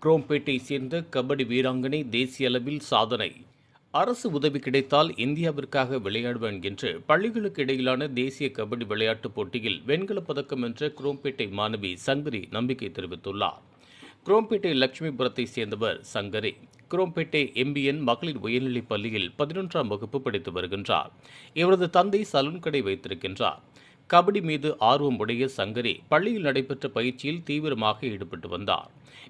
குரோம்பேட்டை சேர்ந்த கபடி வீராங்கனை தேசிய அளவில் சாதனை. அரசு உதவி கிடைத்தால் இந்தியாவிற்காக விளையாடுவேன் என்று பள்ளிகளுக்கு இடையிலான தேசிய கபடி விளையாட்டுப் போட்டியில் வெண்கலப் பதக்கம் வென்ற குரோம்பேட்டை மாணவி சங்கரி நம்பிக்கை தெரிவித்துள்ளார். குரோம்பேட்டை லட்சுமிபுரத்தை சேர்ந்தவர் சங்கரி. குரோம்பேட்டை MBN மகளிர் உயர்நிலைப் பள்ளியில் 11ஆம் வகுப்பு படித்து வருகின்றார். இவரது தந்தை சலூன் கடை வைத்திருக்கின்றார். கபடி மீது ஆர்வம் உடைய சங்கரி பள்ளியில் நடைபெற்ற பயிற்சியில் தீவிரமாக ஈடுபட்டு வந்தார்.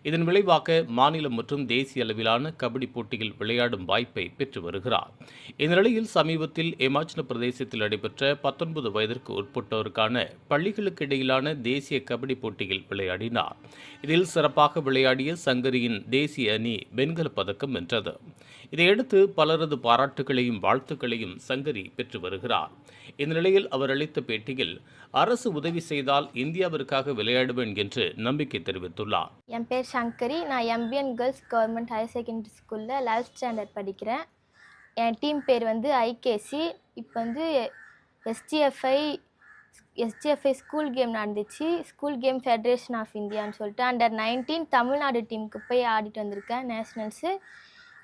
இதன் விளைவாக மாநில மற்றும் தேசிய அளவிலான கபடி போட்டியில் விளையாடும் வாய்ப்பை பெற்று வருகிறார். இந்நிலையில் சமீபத்தில் இமாச்சல பிரதேசத்தில் நடைபெற்ற 19 வயதிற்கு உட்பட்டோருக்கான பள்ளிகளுக்கு இடையிலான தேசிய கபடி போட்டியில் விளையாடினார். இதில் சிறப்பாக விளையாடிய சங்கரியின் தேசிய அணி வெண்கலப் பதக்கம் வென்றது. இதையடுத்து பலரது பாராட்டுகளையும் வாழ்த்துக்களையும் சங்கரி பெற்று வருகிறார். இந்நிலையில் அவர் அளித்த பேட்டியில் அரசு உதவி செய்தால் இந்தியாவிற்காக விளையாடுவேன் என்று நம்பிக்கை தெரிவித்துள்ளார். என் பேர் சங்கரி. நான் MBN girls government higher secondary ஸ்கூலில் 11th ஸ்டாண்டர்ட் படிக்கிறேன். என் டீம் பேர் IKC. இப்போ SGFI ஸ்கூல் கேம் நடந்துச்சு. ஸ்கூல் கேம் ஃபெடரேஷன் ஆஃப் இந்தியான்னு சொல்லிட்டு Under-19 தமிழ்நாடு டீமுக்கு போய் ஆடிட்டு வந்திருக்கேன் நேஷ்னல்ஸு.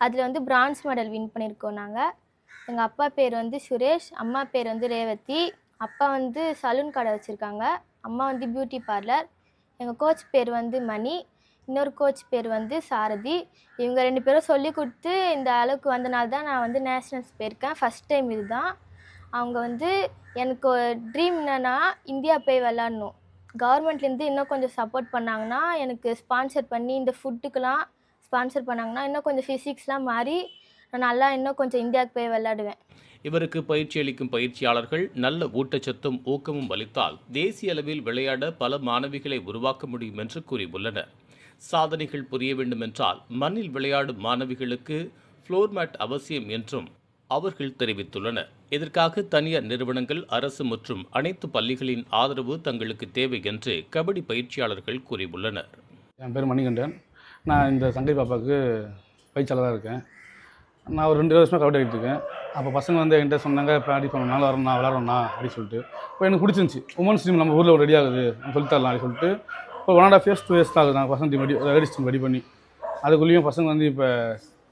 அதில் பிரான்ஸ் மெடல் வின் பண்ணியிருக்கோம் நாங்கள். எங்கள் அப்பா பேர் சுரேஷ், அம்மா பேர் ரேவதி. அப்பா சலூன் கடை வச்சுருக்காங்க, அம்மா பியூட்டி பார்லர். எங்கள் கோச் பேர் மணி, இன்னொரு கோச் பேர் சாரதி. இவங்க 2 பேரும் சொல்லி கொடுத்து இந்த அளவுக்கு வந்தனால தான் நான் நேஷ்னல்ஸ் போயிருக்கேன். ஃபஸ்ட் டைம் இது தான். அவங்க எனக்கு ட்ரீம் என்னென்னா இந்தியா போய் விளாட்ணும். கவர்மெண்ட்லேருந்து இன்னும் கொஞ்சம் சப்போர்ட் பண்ணாங்கன்னா, எனக்கு ஸ்பான்சர் பண்ணி இந்த ஃபுட்டுக்கெலாம் ஸ்பான்சர் பண்ணாங்கன்னா இன்னும் கொஞ்சம் ஃபிசிக்ஸ்லாம் மாறி நான் நல்லா இன்னும் கொஞ்சம் இந்தியாவுக்கு போய் விளையாடுவேன். இவருக்கு பயிற்சி அளிக்கும் பயிற்சியாளர்கள் நல்ல ஊட்டச்சத்தும் ஊக்கமும் அளித்தால் தேசிய அளவில் விளையாட பல மாணவிகளை உருவாக்க முடியும் என்று கூறியுள்ளனர். சாதனைகள் புரிய வேண்டும் என்றால் மண்ணில் விளையாடும் மாணவிகளுக்கு ஃப்ளோர் மேட் அவசியம் என்றும் அவர்கள் தெரிவித்துள்ளனர். இதற்காக தனியார் நிறுவனங்கள், அரசு மற்றும் அனைத்து பள்ளிகளின் ஆதரவு தங்களுக்கு தேவை என்று கபடி பயிற்சியாளர்கள் கூறியுள்ளனர். என் பேர் மணிகண்டன். நான் இந்த சங்கரி பாப்பாவுக்கு பயிற்சியாளராக இருக்கேன். நான் ஒரு 2 வருஷமாக கபடி ஆகிட்டு இருக்கேன். அப்போ பசங்க என்கிட்ட சொன்னாங்க, இப்போ ஆடி பண்ணனால வரணும் விளாட்றோண்ணா அப்படின்னு சொல்லிட்டு. இப்போ எனக்கு பிடிச்சிருந்துச்சி. உமன்ஸ் டீம் நம்ம ஊரில் ரெடி ஆகுது, நம்ம சொல்லித்தரலாம் அப்படின்னு சொல்லிட்டு இப்போ 1.5 years 2 years தான் ஆகுது. நாங்கள் பசங்க டீம் லேடிஸ் டீம் ரெடி பண்ணி அதுக்குள்ளேயும் பசங்க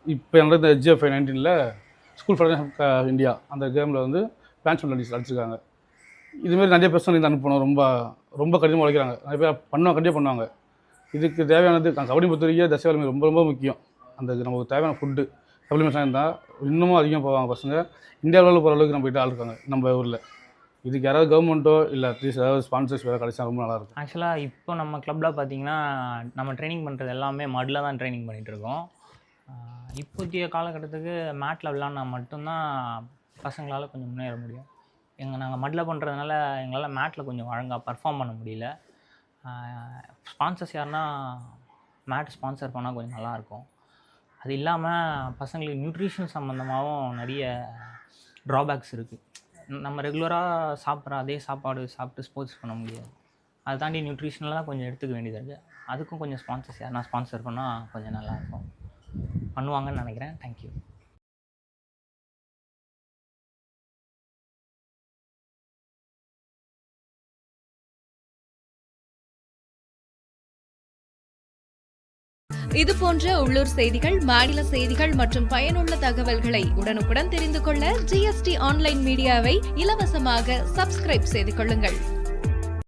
இப்போ நடந்த SGFI 19ல் ஸ்கூல் ஃபெடரேஷன் ஆஃப் இந்தியா அந்த கேமில் பிரான்ஸ் மெடல் அடிச்சிருக்காங்க. இதுமாரி நிறைய பசங்க அனுப்பணும். ரொம்ப ரொம்ப கடினமாக உழைக்கிறாங்க. நிறைய பேர் கண்டிப்பாக பண்ணுவாங்க. இதுக்கு தேவையானது கபடி பொறுத்த வரைக்கும் தசைவலிமை ரொம்ப ரொம்ப முக்கியம். நமக்கு தேவையான ஃபுட்டு சப்ளிமெண்ட்ஸ்லாம் இருந்தால் இன்னமும் அதிகம் போவாங்க பசங்க. இந்தியாவில் போகிற அளவுக்கு நம்ம போய்ட்டு இருக்காங்க நம்ம ஊரில். இதுக்கு யாராவது கவர்மெண்ட்டோ இல்லை அட்லீஸ்ட் ஏதாவது ஸ்பான்சர்ஸ் வேறு கிடைச்சா ரொம்ப நல்லாயிருக்கும். ஆக்சுவலாக இப்போ நம்ம கிளப்பில் பார்த்திங்கன்னா நம்ம ட்ரைனிங் பண்ணுறது எல்லாமே மட்டில் தான் ட்ரைனிங் பண்ணிகிட்ருக்கோம். இப்போதைய காலகட்டத்துக்கு மேட்டில் விளாட்னா மட்டும்தான் பசங்களால் கொஞ்சம் முன்னேற முடியும். நாங்கள் மட்டில் பண்ணுறதுனால எங்களால் மேட்டில் கொஞ்சம் ஒழுங்காக பர்ஃபார்ம் பண்ண முடியல. ஸ்பான்சர்ஸ் யாருன்னா மேட் ஸ்பான்சர் பண்ணால் கொஞ்சம் நல்லாயிருக்கும். அது இல்லாமல் பசங்களுக்கு நியூட்ரிஷன் சம்மந்தமாகவும் நிறைய ட்ராபேக்ஸ் இருக்குது. நம்ம ரெகுலராக சாப்பிட்ற அதே சாப்பாடு சாப்பிட்டு ஸ்போர்ட்ஸ் பண்ண முடியாது. அதை தாண்டி நியூட்ரிஷனெலாம் கொஞ்சம் எடுத்துக்க வேண்டியது இருக்குது. அதுக்கும் கொஞ்சம் ஸ்பான்சர்ஸ் யாருன்னா ஸ்பான்சர் பண்ணால் கொஞ்சம் நல்லாயிருக்கும். பண்ணுவாங்கன்னு நினைக்கிறேன். தேங்க்யூ. இது போன்ற உள்ளூர் செய்திகள், மாநில செய்திகள் மற்றும் பயனுள்ள தகவல்களை உடனுக்குடன் தெரிந்து கொள்ள GST ஆன்லைன் மீடியாவை இலவசமாக சப்ஸ்கிரைப் செய்து கொள்ளுங்கள்.